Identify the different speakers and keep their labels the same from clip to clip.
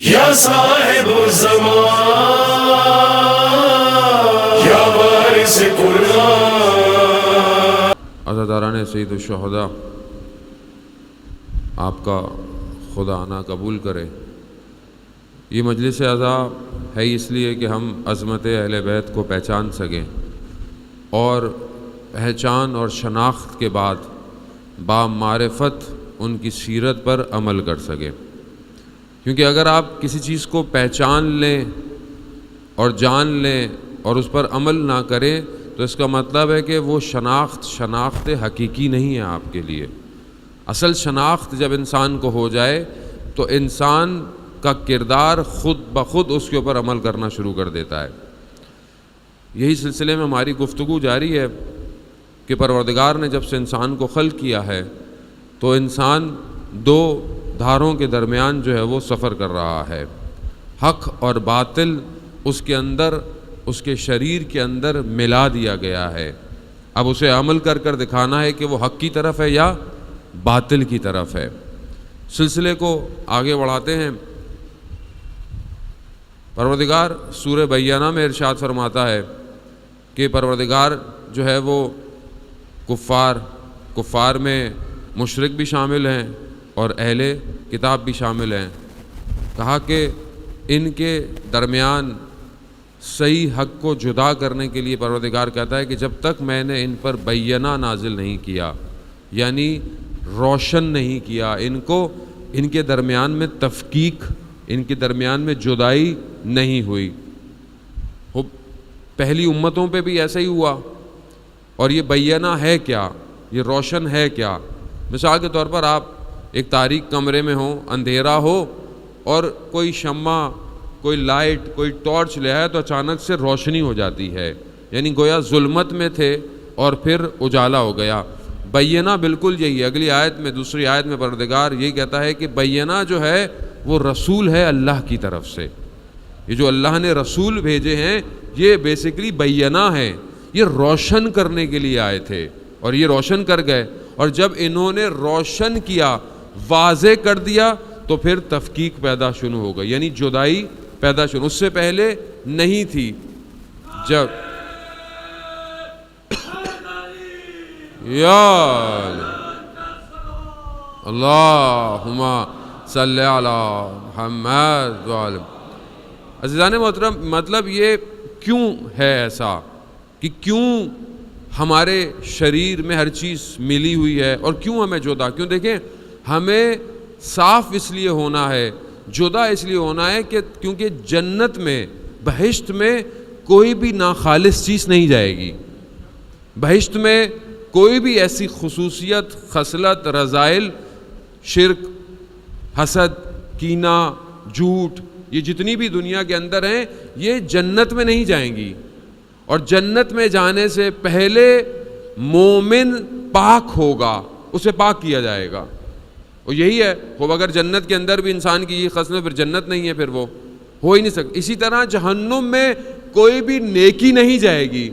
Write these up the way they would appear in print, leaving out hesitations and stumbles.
Speaker 1: یا صاحب الزمان یا وارث قرآن۔
Speaker 2: عزاداران سید الشہداء، آپ کا خدا آنا قبول کرے۔ یہ مجلس عزا ہے اس لیے کہ ہم عظمت اہل بیت کو پہچان سکیں اور پہچان اور شناخت کے بعد بامعرفت ان کی سیرت پر عمل کر سکیں، کیونکہ اگر آپ کسی چیز کو پہچان لیں اور جان لیں اور اس پر عمل نہ کریں تو اس کا مطلب ہے کہ وہ شناخت حقیقی نہیں ہے آپ کے لیے۔ اصل شناخت جب انسان کو ہو جائے تو انسان کا کردار خود بخود اس کے اوپر عمل کرنا شروع کر دیتا ہے۔ یہی سلسلے میں ہماری گفتگو جاری ہے کہ پروردگار نے جب سے انسان کو خلق کیا ہے تو انسان دو دھاروں کے درمیان جو ہے وہ سفر کر رہا ہے۔ حق اور باطل اس کے اندر، اس کے شریر کے اندر ملا دیا گیا ہے۔ اب اسے عمل کر کر دکھانا ہے کہ وہ حق کی طرف ہے یا باطل کی طرف ہے۔ سلسلے کو آگے بڑھاتے ہیں۔ پروردگار سورہ بینہ میں ارشاد فرماتا ہے کہ پروردگار جو ہے وہ کفار میں مشرک بھی شامل ہیں اور اہل کتاب بھی شامل ہیں۔ کہا کہ ان کے درمیان صحیح حق کو جدا کرنے کے لیے پروردگار کہتا ہے کہ جب تک میں نے ان پر بینہ نازل نہیں کیا، یعنی روشن نہیں کیا، ان کے درمیان میں تفکیک، ان کے درمیان میں جدائی نہیں ہوئی۔ پہلی امتوں پہ بھی ایسا ہی ہوا۔ اور یہ بینہ ہے کیا؟ یہ روشن ہے کیا؟ مثال کے طور پر آپ ایک تاریک کمرے میں ہوں، اندھیرا ہو اور کوئی شمع، کوئی لائٹ، کوئی ٹارچ لے آئے تو اچانک سے روشنی ہو جاتی ہے، یعنی گویا ظلمت میں تھے اور پھر اجالا ہو گیا۔ بینہ بالکل یہی ہے۔ اگلی آیت میں، دوسری آیت میں پروردگار یہی کہتا ہے کہ بینہ جو ہے وہ رسول ہے اللہ کی طرف سے۔ یہ جو اللہ نے رسول بھیجے ہیں یہ بیسیکلی بینہ ہیں، یہ روشن کرنے کے لیے آئے تھے اور یہ روشن کر گئے۔ اور جب انہوں نے روشن کیا، واضح کر دیا تو پھر تفکیک پیدا شروع ہو گئی، یعنی جدائی پیدا شروع، اس سے پہلے نہیں تھی۔ جب یا اللہم صلی علی محمد وعلی۔ عزیزان محترم، مطلب یہ کیوں ہے ایسا کہ کیوں ہمارے شریر میں ہر چیز ملی ہوئی ہے اور کیوں ہمیں جدا؟ کیوں؟ دیکھیں، ہمیں صاف اس لیے ہونا ہے، جدا اس لیے ہونا ہے کہ کیونکہ جنت میں، بہشت میں کوئی بھی ناخالص چیز نہیں جائے گی۔ بہشت میں کوئی بھی ایسی خصوصیت، خصلت، رذائل، شرک، حسد، کینہ، جھوٹ، یہ جتنی بھی دنیا کے اندر ہیں یہ جنت میں نہیں جائیں گی۔ اور جنت میں جانے سے پہلے مومن پاک ہوگا، اسے پاک کیا جائے گا۔ اور یہی ہے، وہ اگر جنت کے اندر بھی انسان کی یہ خصلت، پھر جنت نہیں ہے، پھر وہ ہو ہی نہیں سکتا۔ اسی طرح جہنم میں کوئی بھی نیکی نہیں جائے گی۔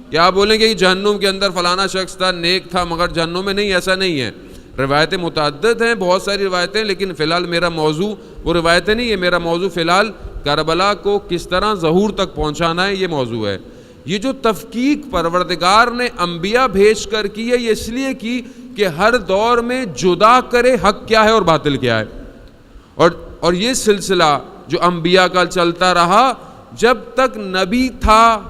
Speaker 2: کیا آپ بولیں گے کہ جہنم کے اندر فلانا شخص تھا، نیک تھا، مگر جہنم میں نہیں؟ ایسا نہیں ہے۔ روایتیں متعدد ہیں، بہت ساری روایتیں، لیکن فی الحال میرا موضوع وہ روایتیں نہیں ہے۔ میرا موضوع فی الحال کربلا کو کس طرح ظہور تک پہنچانا ہے، یہ موضوع ہے۔ یہ جو تفکیک پروردگار نے انبیاء بھیج کر کی ہے، یہ اس لیے کی کہ ہر دور میں جدا کرے حق کیا ہے اور باطل کیا ہے۔ اور یہ سلسلہ جو انبیاء کا چلتا رہا، جب تک نبی تھا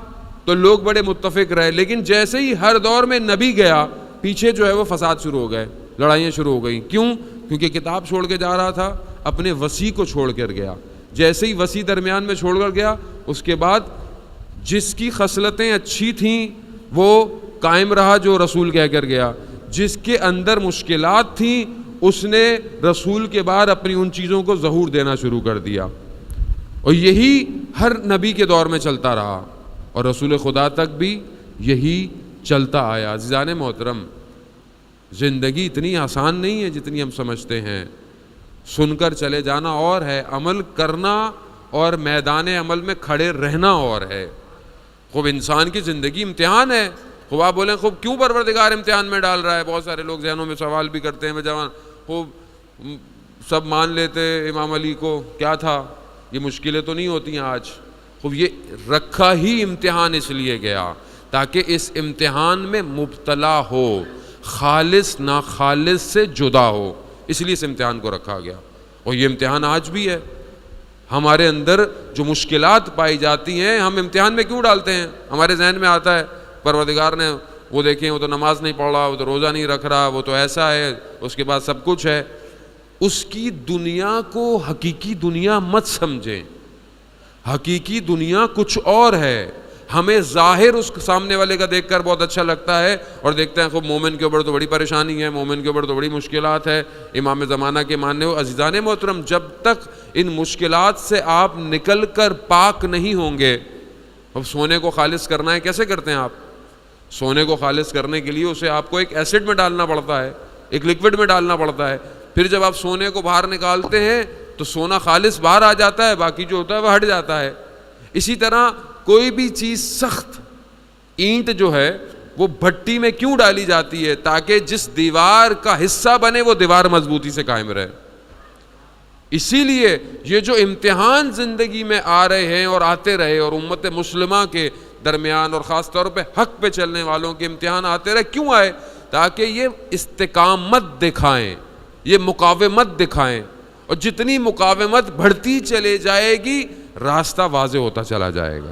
Speaker 2: تو لوگ بڑے متفق رہے، لیکن جیسے ہی ہر دور میں نبی گیا، پیچھے جو ہے وہ فساد شروع ہو گئے، لڑائیاں شروع ہو گئیں۔ کیوں؟ کیونکہ کتاب چھوڑ کے جا رہا تھا، اپنے وصی کو چھوڑ کر گیا۔ جیسے ہی وصی درمیان میں چھوڑ کر گیا، اس کے بعد جس کی خصلتیں اچھی تھیں وہ قائم رہا جو رسول کہہ کر گیا، جس کے اندر مشکلات تھیں اس نے رسول کے بعد اپنی ان چیزوں کو ظہور دینا شروع کر دیا۔ اور یہی ہر نبی کے دور میں چلتا رہا اور رسول خدا تک بھی یہی چلتا آیا۔ عزیزان محترم، زندگی اتنی آسان نہیں ہے جتنی ہم سمجھتے ہیں۔ سن کر چلے جانا اور ہے، عمل کرنا اور میدان عمل میں کھڑے رہنا اور ہے۔ خوب انسان کی زندگی امتحان ہے۔ خوب آپ بولیں خوب کیوں پروردگار امتحان میں ڈال رہا ہے؟ بہت سارے لوگ ذہنوں میں سوال بھی کرتے ہیں، جوان خوب سب مان لیتے امام علی کو، کیا تھا یہ مشکلیں تو نہیں ہوتی ہیں آج. خوب یہ رکھا ہی امتحان اس لیے گیا تاکہ اس امتحان میں مبتلا ہو, خالص ناخالص سے جدا ہو, اس لیے اس امتحان کو رکھا گیا. اور یہ امتحان آج بھی ہے. ہمارے اندر جو مشکلات پائی جاتی ہیں ہم امتحان میں کیوں ڈالتے ہیں؟ ہمارے ذہن میں آتا ہے پروردگار نے وہ دیکھیں وہ تو نماز نہیں پڑھ رہا, وہ تو روزہ نہیں رکھ رہا, وہ تو ایسا ہے, اس کے بعد سب کچھ ہے. اس کی دنیا کو حقیقی دنیا مت سمجھیں. حقیقی دنیا کچھ اور ہے. ہمیں ظاہر اس سامنے والے کا دیکھ کر بہت اچھا لگتا ہے اور دیکھتے ہیں خوب مومن کے اوپر تو بڑی پریشانی ہے, مومن کے اوپر تو بڑی مشکلات ہے, امام زمانہ کے ماننے ہو. عزیزان محترم, جب تک ان مشکلات سے آپ نکل کر پاک نہیں ہوں گے. اب سونے کو خالص کرنا ہے, کیسے کرتے ہیں آپ؟ سونے کو خالص کرنے کے لیے اسے آپ کو ایک ایسڈ میں ڈالنا پڑتا ہے, ایک لکوڈ میں ڈالنا پڑتا ہے. پھر جب آپ سونے کو باہر نکالتے ہیں تو سونا خالص باہر آ جاتا ہے, باقی جو ہوتا ہے وہ ہٹ جاتا ہے. اسی طرح کوئی بھی چیز سخت, اینٹ جو ہے وہ بھٹی میں کیوں ڈالی جاتی ہے؟ تاکہ جس دیوار کا حصہ بنے وہ دیوار مضبوطی سے قائم رہے. اسی لیے یہ جو امتحان زندگی میں آ رہے ہیں اور آتے رہے, اور امت مسلمہ کے درمیان اور خاص طور پہ حق پہ چلنے والوں کے امتحان آتے رہے, کیوں آئے؟ تاکہ یہ استقامت دکھائیں, یہ مقاومت دکھائیں. اور جتنی مقاومت بڑھتی چلے جائے گی راستہ واضح ہوتا چلا جائے گا.